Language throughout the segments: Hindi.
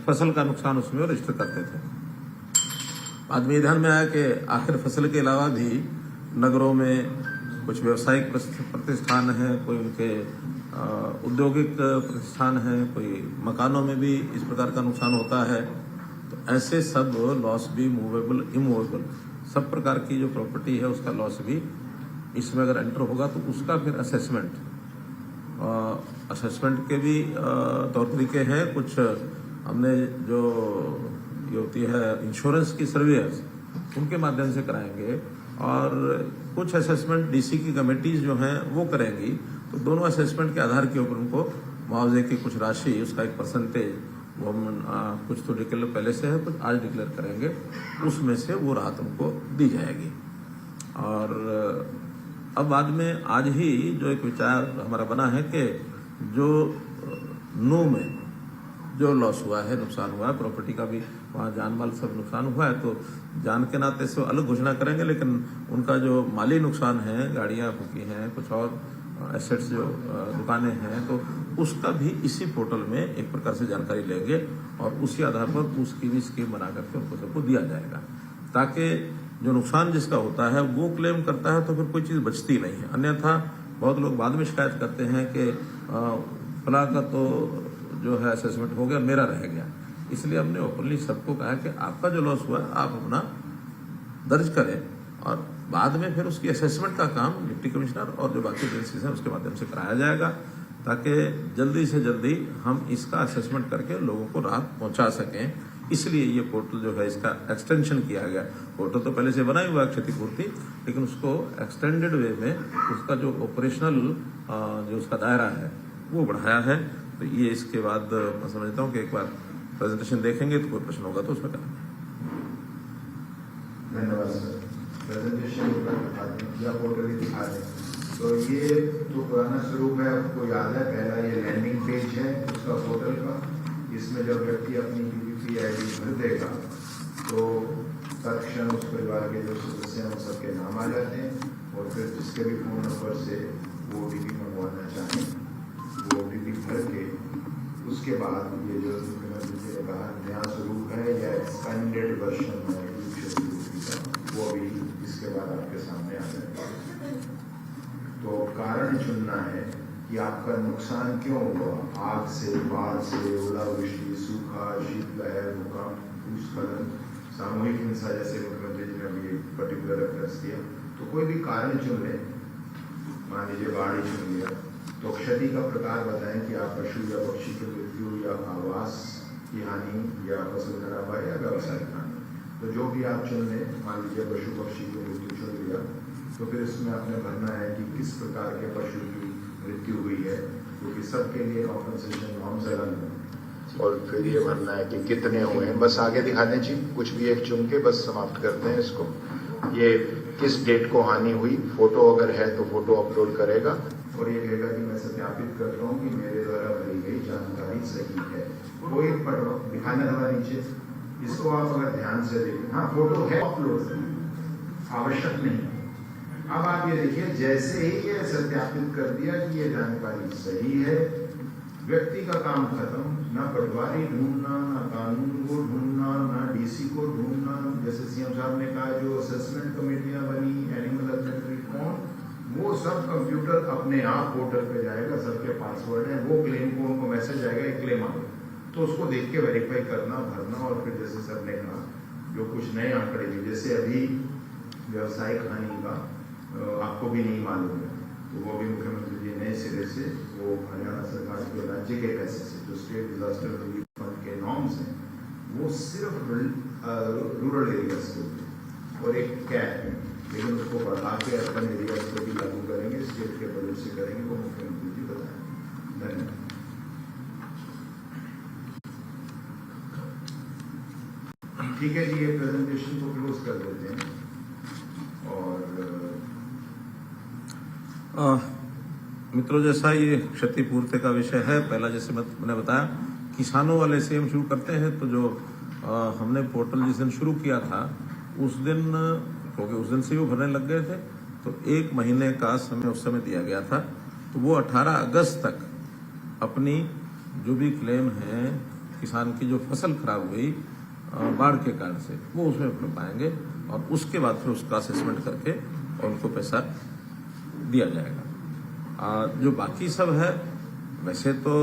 फसल का नुकसान उसमें रजिस्टर करते थे। बाद में ध्यान में आया कि आखिर फसल के अलावा भी नगरों में कुछ व्यावसायिक प्रतिष्ठान हैं, कोई उनके औद्योगिक प्रतिष्ठान हैं, कोई मकानों में भी इस प्रकार का नुकसान होता है। तो ऐसे सब लॉस भी मूवेबल इमूवेबल सब प्रकार की जो प्रॉपर्टी है उसका लॉस भी इसमें अगर एंटर होगा तो उसका फिर असेसमेंट के भी तौर तरीके हैं। कुछ हमने जो ये होती है इंश्योरेंस की सर्विस उनके माध्यम से कराएंगे और कुछ असेसमेंट डीसी की कमेटीज जो हैं वो करेंगी। तो दोनों असेसमेंट के आधार के ऊपर उनको मुआवजे की कुछ राशि, उसका एक परसेंटेज वो हम कुछ तो डिक्लेयर पहले से है, कुछ आज डिक्लेयर करेंगे, उसमें से वो राहत उनको दी जाएगी। और अब बाद में आज ही जो एक विचार हमारा बना है कि जो नू में जो लॉस हुआ है, नुकसान हुआ है, प्रॉपर्टी का भी वहाँ जान माल सब नुकसान हुआ है, तो जान के नाते से अलग घोषणा करेंगे, लेकिन उनका जो माली नुकसान है, गाड़ियाँ फूकी हैं, कुछ और एसेट्स जो दुकानें हैं, तो उसका भी इसी पोर्टल में एक प्रकार से जानकारी लेंगे और उसी आधार पर उसकी भी स्कीम बना करके उनको सबको दिया जाएगा, ताकि जो नुकसान जिसका होता है वो क्लेम करता है तो फिर कोई चीज़ बचती नहीं है। अन्यथा बहुत लोग बाद में शिकायत करते हैं कि फला का तो जो है असेसमेंट हो गया, मेरा रह गया। इसलिए हमने ओपनली सबको कहा कि आपका जो लॉस हुआ आप अपना दर्ज करें और बाद में फिर उसकी असेसमेंट का काम डिप्टी कमिश्नर और जो बाकी एजेंसीज हैं उसके माध्यम से कराया जाएगा, ताकि जल्दी से जल्दी हम इसका असेसमेंट करके लोगों को राहत पहुंचा सकें। इसलिए ये पोर्टल जो है इसका एक्सटेंशन किया गया। पोर्टल तो पहले से बना ही हुआ है क्षतिपूर्ति, लेकिन उसको एक्सटेंडेड वे में उसका जो ऑपरेशनल जो उसका दायरा है वो बढ़ाया है। तो ये इसके बाद मैं समझता हूँ कि एक बार प्रेजेंटेशन देखेंगे तो कोई प्रश्न होगा तो उसमें करेंगे। धन्यवाद सर। प्रेजेंटेशन या पोर्टल ही दिखा दें। तो ये जो पुराना स्वरूप है आपको याद है, पहला ये लैंडिंग पेज है उसका पोर्टल का। इसमें जब व्यक्ति अपनी पीपीपी आईडी भर देगा तो तत्क्षण उस परिवार के जो सदस्य हैं वो सबके नाम आ जाते हैं और फिर जिसके भी फोन नंबर से वो ओटीपी मंगवाना चाहें वो ओटीपी भर के उसके बाद ये जो मुख्यमंत्री जी ने कहा नया स्वरूप है या एक्सपेंडेड वर्जन है वो भी इसके बाद आपके सामने आ जाएगा। तो कारण चुनना है कि आपका नुकसान क्यों हुआ, आग से, बाढ़ से, ओलावृष्टि, सूखा, शीतलहर, भूकंप, भूस्खलन, सामूहिक हिंसा जैसे मुख्यमंत्री जी ने अभी पर्टिकुलर रेफरेंस दिया। तो कोई भी कारण चुन ले, मान लीजिए बाढ़ ही चुन लिया, तो क्षति का प्रकार बताएं कि आप पशु या पक्षी की मृत्यु या आवास की हानि या फसल खराब या व्यवसायिक हानि, तो जो भी आप चुन लें, मान लीजिए पशु पक्षी की मृत्यु चुन लिया, तो फिर इसमें आपने भरना है कि किस प्रकार के पशु की मृत्यु हुई है, क्योंकि सबके लिए कॉम्पनसेशन नॉर्म्स अलग हैं। और फिर ये भरना है कि कितने हुए हैं। बस आगे दिखा दें जी, कुछ भी एक चुन के बस समाप्त करते हैं इसको। ये किस डेट को हानि हुई, फोटो अगर है तो फोटो अपलोड करेगा और ये कहेगा कि मैं सत्यापित कर रहा हूँ कि मेरे द्वारा भरी गई जानकारी सही है। वो एक पढ़ दिखाने वाला नीचे, इसको आप अगर ध्यान से देखें, हाँ फोटो है, अपलोड आवश्यक नहीं। अब आप ये देखिए, जैसे ही ये सत्यापित कर दिया कि ये जानकारी सही है, व्यक्ति का काम खत्म। ना पटवारी ढूंढना, ना कानून को ढूंढना, ना डीसी को ढूंढना। जैसे सीएम साहब ने कहा जो असेसमेंट कमेटियां बनी, एनिमल हस्बेंड्री कौन, वो सब कंप्यूटर अपने आप पोर्टल पे जाएगा, सबके पासवर्ड है, वो क्लेम को उनको मैसेज आएगा, एक क्लेम आ गया, तो उसको देख के वेरीफाई करना, भरना। और फिर जैसे सर ने कहा जो कुछ नए आंकड़े भी, जैसे अभी व्यावसायिक हानि का आपको भी नहीं मालूम है, तो वो भी मुख्यमंत्री जी नए सिरे से वो हरियाणा सरकार के राज्य के पैसे से जो स्टेट डिजास्टर रिलीफ फंड के नॉर्म्स हैं वो सिर्फ रूरल एरियाज के ऊपर और एक कैप है, लेकिन उसको बढ़ा के अर्बन एरियाज को भी लागू करेंगे, स्टेट के बजट से करेंगे, वो मुख्यमंत्री जी बताएं। धन्यवाद। ठीक है जी, ये प्रेजेंटेशन को क्लोज कर देते हैं। मित्रों, जैसा ये क्षतिपूर्ति का विषय है, पहला जैसे मैंने बताया किसानों वाले से हम शुरू करते हैं। तो जो हमने पोर्टल जिस दिन शुरू किया था उस दिन, क्योंकि उस दिन से वो भरने लग गए थे, तो 1 महीने का समय उस समय दिया गया था। तो वो 18 अगस्त तक अपनी जो भी क्लेम है किसान की जो फसल खराब हुई बाढ़ के कारण से, वो उसमें भर पाएंगे और उसके बाद फिर उसका असेसमेंट करके और उनको पैसा दिया जाएगा। जो बाकी सब है, वैसे तो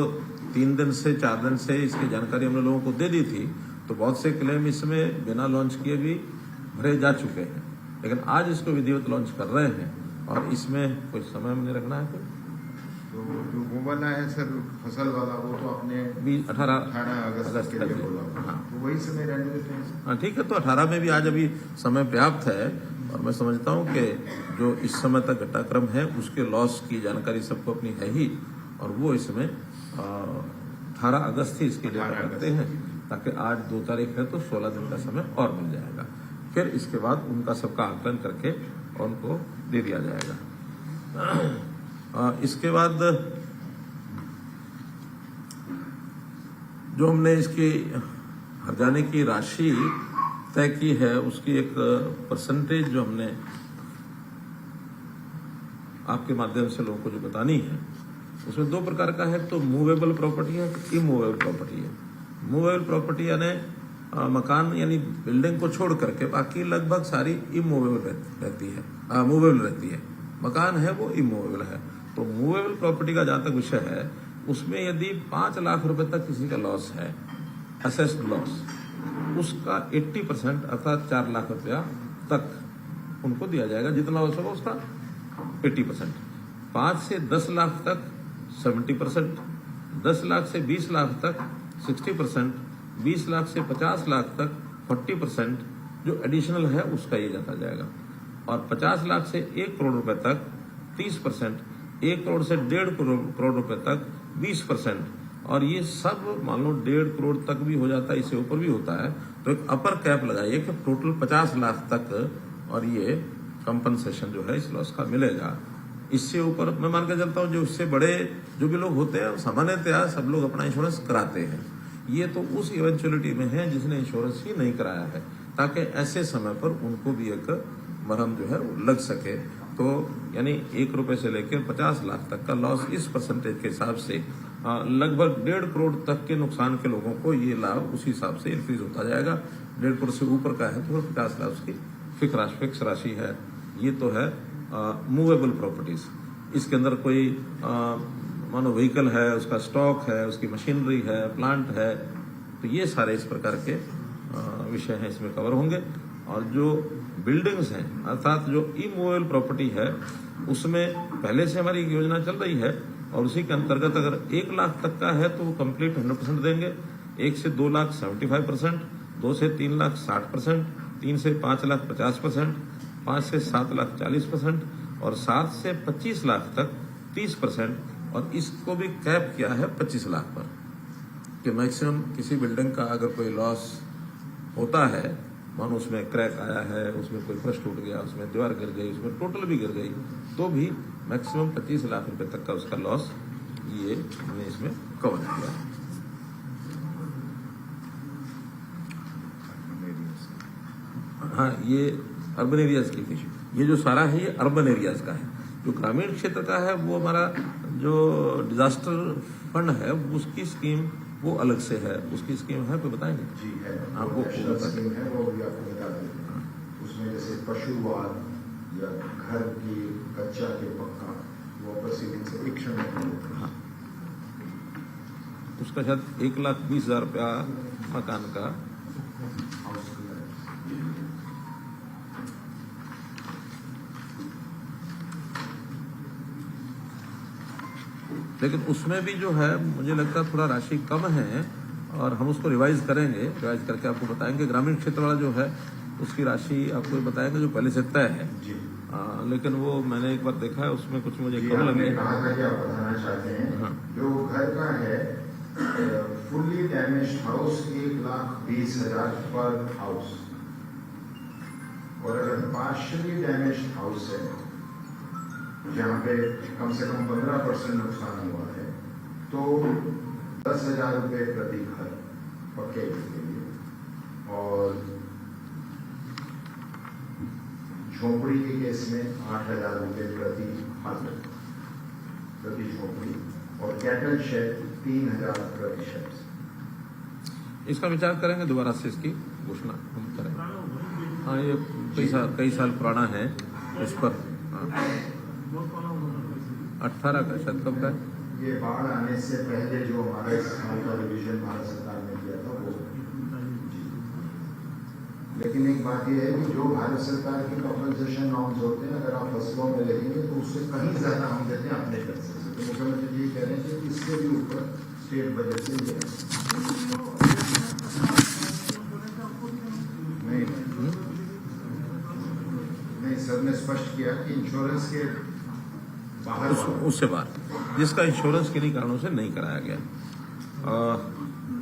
3 दिन से 4 दिन से इसकी जानकारी हमने लोगों को दे दी थी, तो बहुत से क्लेम इसमें बिना लॉन्च किए भी भरे जा चुके हैं, लेकिन आज इसको विधिवत लॉन्च कर रहे हैं और इसमें कोई समय में नहीं रखना है। तो जो वो वाला है सर फसल वाला, वो तो आपने 18 अगस्त के लिए बोला, हाँ, तो वही समय रहने देते हैं। हाँ ठीक है, तो 18 में भी आज अभी समय पर्याप्त है और मैं समझता हूँ कि जो इस समय तक घटनाक्रम है उसके लॉस की जानकारी सबको अपनी है ही, और वो इसमें 18 अगस्त ही इसके लिए रखते हैं, ताकि आज 2 तारीख है तो 16 दिन का समय और मिल जाएगा। फिर इसके बाद उनका सबका आकलन करके उनको दे दिया जाएगा। इसके बाद जो हमने इसकी हर्जाने की राशि तय की है, उसकी एक परसेंटेज जो हमने आपके माध्यम से लोगों को जो बतानी है, उसमें 2 प्रकार का है। तो मूवेबल प्रॉपर्टी है, इमूवेबल प्रॉपर्टी है। मूवेबल प्रॉपर्टी यानी मकान यानी बिल्डिंग को छोड़ करके बाकी लगभग सारी इमूवेबल रहती है, मूवेबल रहती है। मकान है वो इमूवेबल है। तो मूवेबल प्रॉपर्टी का जहां तक विषय है, उसमें यदि 5 लाख रुपए तक किसी का लॉस है, असेस्ड लॉस, उसका 80% अर्थात 4 लाख रुपया तक उनको दिया जाएगा। जितना लॉस होगा उसका 80%। 5 से 10 लाख तक 70%, 10 लाख से 20 लाख तक 60%, 20 लाख से 50 लाख तक 40%, जो एडिशनल है उसका ये जाता जाएगा। और 50 लाख से 1 करोड़ रुपए तक 30%, 1 करोड़ से 1.5 करोड़ रुपए तक 20%, और ये सब मान लो 1.5 करोड़ तक भी हो जाता है, इससे ऊपर भी होता है, तो एक अपर कैप लगाइए कि टोटल 50 लाख तक और ये कंपनसेशन जो है इस लॉस का मिलेगा। इससे ऊपर मैं मान के चलता हूँ जो इससे बड़े जो भी लोग होते हैं सामान्यतया सब लोग अपना इंश्योरेंस कराते हैं। ये तो उस इवेंचुअलिटी में है जिसने इंश्योरेंस ही नहीं कराया है, ताकि ऐसे समय पर उनको भी एक मरहम जो है वो लग सके। तो यानी 1 रुपए से लेकर 50 लाख तक का लॉस इस परसेंटेज के हिसाब से लगभग 1.5 करोड़ तक के नुकसान के लोगों को ये लाभ उसी हिसाब से इंक्रीज होता जाएगा। 1.5 करोड़ से ऊपर का है तो 50 लाख उसकी फिक्स राशि है। ये तो है मूवेबल प्रॉपर्टीज। इसके अंदर कोई मानो व्हीकल है, उसका स्टॉक है, उसकी मशीनरी है, प्लांट है, तो ये सारे इस प्रकार के विषय हैं इसमें कवर होंगे। और जो बिल्डिंग्स हैं अर्थात जो इमूवेबल प्रॉपर्टी है, उसमें पहले से हमारी योजना चल रही है और उसी के अंतर्गत अगर 1 लाख तक का है तो वो कंप्लीट 100% देंगे, 1 से 2 लाख 75%, 2 से 3 लाख 60%, 3 से 5 लाख 50%, 5 से 7 लाख 40% और 7 से 25 लाख तक 30%। और इसको भी कैप किया है 25 लाख पर कि मैक्सिमम किसी बिल्डिंग का अगर कोई लॉस होता है, मानो उसमें क्रैक आया है, उसमें कोई फर्श टूट गया, उसमें दीवार गिर गई, उसमें टोटल भी गिर गई, तो भी मैक्सिमम 25 लाख रुपए तक का उसका लॉस ये हमने इसमें कवर किया है। हाँ, ये अर्बन एरियाज की थी। ये जो सारा है ये अर्बन एरियाज का है। जो ग्रामीण क्षेत्र का है वो हमारा जो डिजास्टर फंड है उसकी स्कीम वो अलग से है। उसकी स्कीम है तो बताएंगे जी है, आपको स्कीम है वो भी आपको बता देते हैं। उसमें जैसे पशुवाद या घर की कच्चा के पक्का वो प्रोसीडिंग से 1 क्षण में, हाँ, उसका शायद 1,20,000 रुपया मकान का। लेकिन उसमें भी जो है मुझे लगता है थोड़ा राशि कम है और हम उसको रिवाइज करेंगे, रिवाइज करके आपको बताएंगे। ग्रामीण क्षेत्र वाला जो है उसकी राशि आपको बताएंगे जो पहले से तय है। लेकिन वो मैंने एक बार देखा है उसमें कुछ मुझे कम लगे। कहा था कि आप बताना चाहते हैं, हाँ। जो घर का है फुल्ली डैमेज हाउस 1,20,000 पर हाउस, और अगर पार्शली डैमेज हाउस है जहाँ पे कम से कम 15% नुकसान हुआ है तो 10,000 रुपये प्रति घर पक्के के लिए, और झोपड़ी के केस में 8,000 रुपये प्रति हट प्रति झोपड़ी, और कैटल शेड 3,000 प्रति शेड। इसका विचार करेंगे, दोबारा से इसकी घोषणा हम करेंगे। हाँ, ये कई साल पुराना है, उस पर 18 का शायद कब का है। ये बाढ़ आने से पहले जो हमारा इस साल का रिवीजन भारत सरकार ने किया था वो। लेकिन एक बात ये है कि जो भारत सरकार के कंपनसेशन नॉर्म्स होते हैं, अगर आप फसलों में देखेंगे तो उससे कहीं ज्यादा हम देते हैं अपने पैसे से। तो मुख्यमंत्री जी कह रहे हैं कि इससे भी ऊपर स्टेट बजट से ये नहीं, सर ने स्पष्ट किया कि इंश्योरेंस के बाहर उससे बाहर, जिसका इंश्योरेंस किन्हीं कारणों से नहीं कराया गया।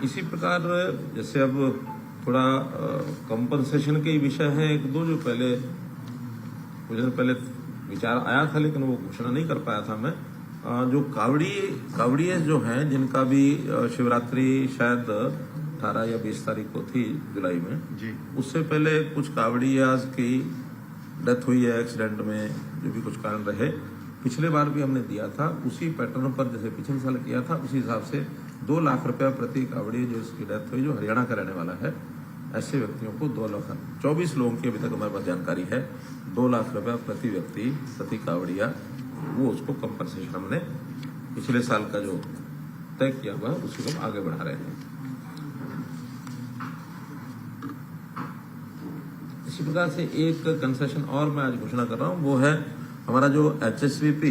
इसी प्रकार जैसे अब थोड़ा कंपनसेशन के विषय है, एक दो जो कुछ दिन पहले विचार आया था, लेकिन वो घोषणा नहीं कर पाया था मैं। जो कावड़िये जो हैं, जिनका भी शिवरात्रि शायद 18 या 20 तारीख को थी जुलाई में जी, उससे पहले कुछ कावड़ियाज की डेथ हुई है एक्सीडेंट में, जो भी कुछ कारण रहे। पिछले बार भी हमने दिया था उसी पैटर्न पर, जैसे पिछले साल किया था उसी हिसाब से 2 लाख रुपया प्रति कावड़ी जो इसकी डेथ हुई, जो हरियाणा का रहने वाला है, ऐसे व्यक्तियों को 2 लाख 24 लोगों की अभी तक हमारे पास जानकारी है, 2 लाख रुपया प्रति व्यक्ति प्रति कावड़िया, वो उसको कंपनसेशन हमने पिछले साल का जो तय किया हुआ उसको हम आगे बढ़ा रहे हैं। इसी प्रकार से एक कंसेशन और मैं आज घोषणा कर रहा हूँ, वो है हमारा जो HSVP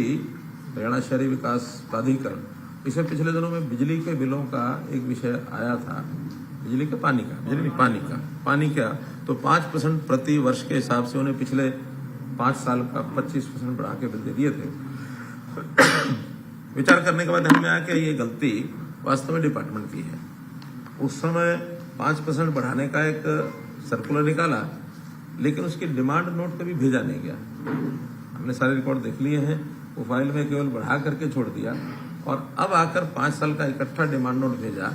हरियाणा शहरी विकास प्राधिकरण, इसे पिछले दिनों में बिजली के बिलों का एक विषय आया था, बिजली पानी का तो 5% प्रति वर्ष के हिसाब से उन्हें पिछले 5 साल का 25% बढ़ा के बिल दे दिए थे। विचार करने के बाद ध्यान में आया कि ये गलती वास्तव में डिपार्टमेंट की है। उस समय 5% बढ़ाने का एक सर्कुलर निकाला, लेकिन उसकी डिमांड नोट कभी भेजा नहीं गया। हमने सारे रिकॉर्ड देख लिए हैं, वो फाइल में केवल बढ़ा करके छोड़ दिया, और अब आकर 5 साल का इकट्ठा डिमांड नोट भेजा।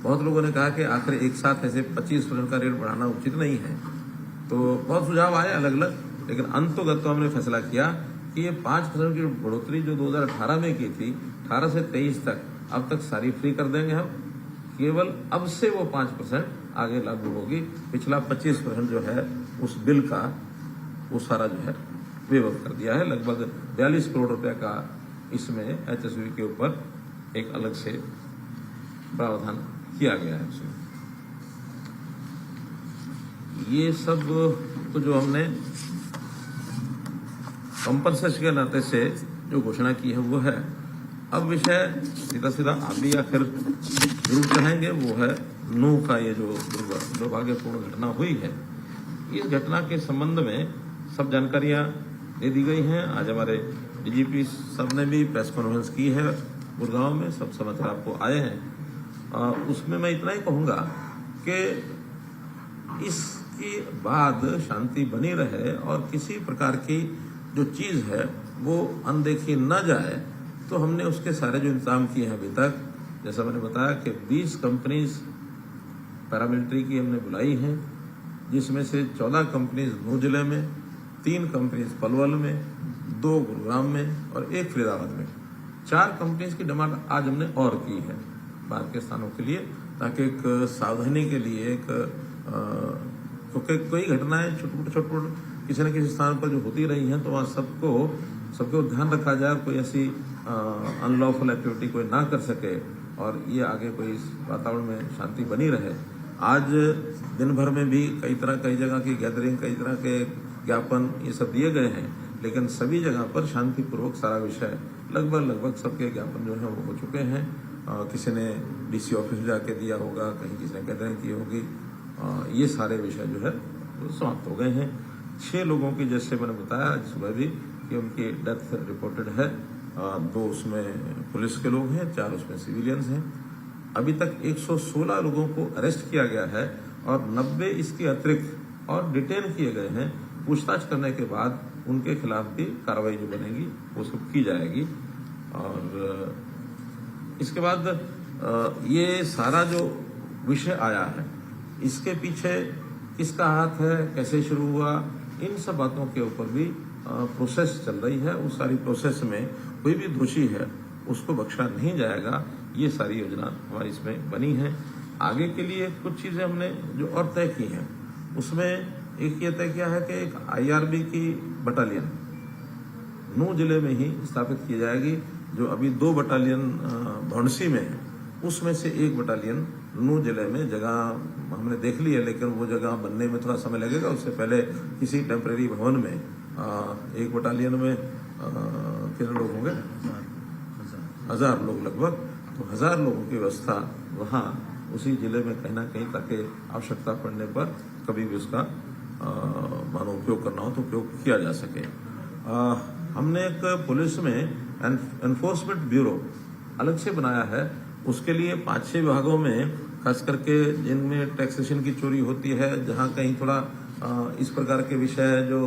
बहुत लोगों ने कहा कि आखिर एक साथ ऐसे 25% का रेट बढ़ाना उचित नहीं है, तो बहुत सुझाव आए अलग अलग, लेकिन अंतोगत तो हमने फैसला किया कि ये 5% की बढ़ोतरी जो 2018 में की थी, 18 से 23 तक, अब तक सारी फ्री कर देंगे हम। केवल अब से वो 5% आगे लागू होगी। पिछला 25% जो है उस बिल का वो सारा जो है वेव कर दिया है। लगभग 42 करोड़ रुपए का इसमें HSVP के ऊपर एक अलग से प्रावधान किया गया है उसमें। ये सब तो जो हमने कंपनसेशन के नाते से जो घोषणा की है वो है। अब विषय सीधा आप भी आखिर जरूर चाहेंगे, वो है नूह का ये जो दुर्भाग्यपूर्ण घटना हुई है। इस घटना के संबंध में सब जानकारियां दे दी गई हैं। आज हमारे DGP सब ने भी प्रेस कॉन्फ्रेंस की है गुड़गांव में, सब समाचार आपको आए हैं। उसमें मैं इतना ही कहूंगा कि इसके बाद शांति बनी रहे और किसी प्रकार की जो चीज है वो अनदेखी न जाए, तो हमने उसके सारे जो इंतजाम किए हैं अभी तक, जैसा मैंने बताया कि 20 कंपनीज पैरामिलिट्री की हमने बुलाई हैं, जिसमें से 14 कंपनीज नूह जिले में, 3 कंपनीज पलवल में, 2 गुरुग्राम में और 1 फरीदाबाद में। 4 कंपनीज की डिमांड आज हमने और की है बाहर के स्थानों के लिए, ताकि एक सावधानी के लिए क्योंकि कोई घटनाएं छुटपुट किसी न किसी स्थान पर जो होती रही हैं, तो वहाँ सबको ध्यान रखा जाए, कोई ऐसी अनलॉफुल एक्टिविटी कोई ना कर सके और ये आगे कोई इस वातावरण में शांति बनी रहे। आज दिन भर में भी कई जगह की गैदरिंग, कई तरह के ज्ञापन ये सब दिए गए हैं, लेकिन सभी जगह पर शांतिपूर्वक सारा विषय लगभग सबके ज्ञापन जो है वो हो चुके हैं। किसी ने DC ऑफिस जाके दिया होगा, कहीं किसी ने गैदरिंग की होगी, ये सारे विषय जो है वो समाप्त हो गए हैं। 6 लोगों की, जैसे मैंने बताया आज सुबह भी, कि उनकी डेथ रिपोर्टेड है। 2 उसमें पुलिस के लोग हैं, 4 उसमें सिविलियंस हैं। अभी तक 116 लोगों को अरेस्ट किया गया है और 90 इसके अतिरिक्त और डिटेन किए गए हैं। पूछताछ करने के बाद उनके खिलाफ भी कार्रवाई जो बनेगी वो सब की जाएगी। और इसके बाद ये सारा जो विषय आया है, इसके पीछे किसका हाथ है, कैसे शुरू हुआ, इन सब बातों के ऊपर भी प्रोसेस चल रही है। उस सारी प्रोसेस में कोई भी दोषी है उसको बख्शा नहीं जाएगा। ये सारी योजना हमारी इसमें बनी है। आगे के लिए कुछ चीजें हमने जो और तय की हैं, उसमें एक ये तय किया है कि एक IRB की बटालियन नूह जिले में ही स्थापित की जाएगी। जो अभी 2 बटालियन भौंडसी में है, उसमें से एक बटालियन नूह जिले में जगह हमने देख ली है, लेकिन वो जगह बनने में थोड़ा समय लगेगा। उससे पहले किसी टेम्परेरी भवन में एक बटालियन में कितने लोग होंगे? 1000 लोग लगभग। तो 1000 लोगों की व्यवस्था वहाँ उसी जिले में कहीं ना कहीं, ताकि आवश्यकता पड़ने पर कभी भी उसका मानो उपयोग करना हो तो उपयोग किया जा सके। हमने एक पुलिस में एनफोर्समेंट ब्यूरो अलग से बनाया है। उसके लिए 5-6 विभागों में, खास करके जिनमें टैक्सेशन की चोरी होती है, जहाँ कहीं थोड़ा इस प्रकार के विषय जो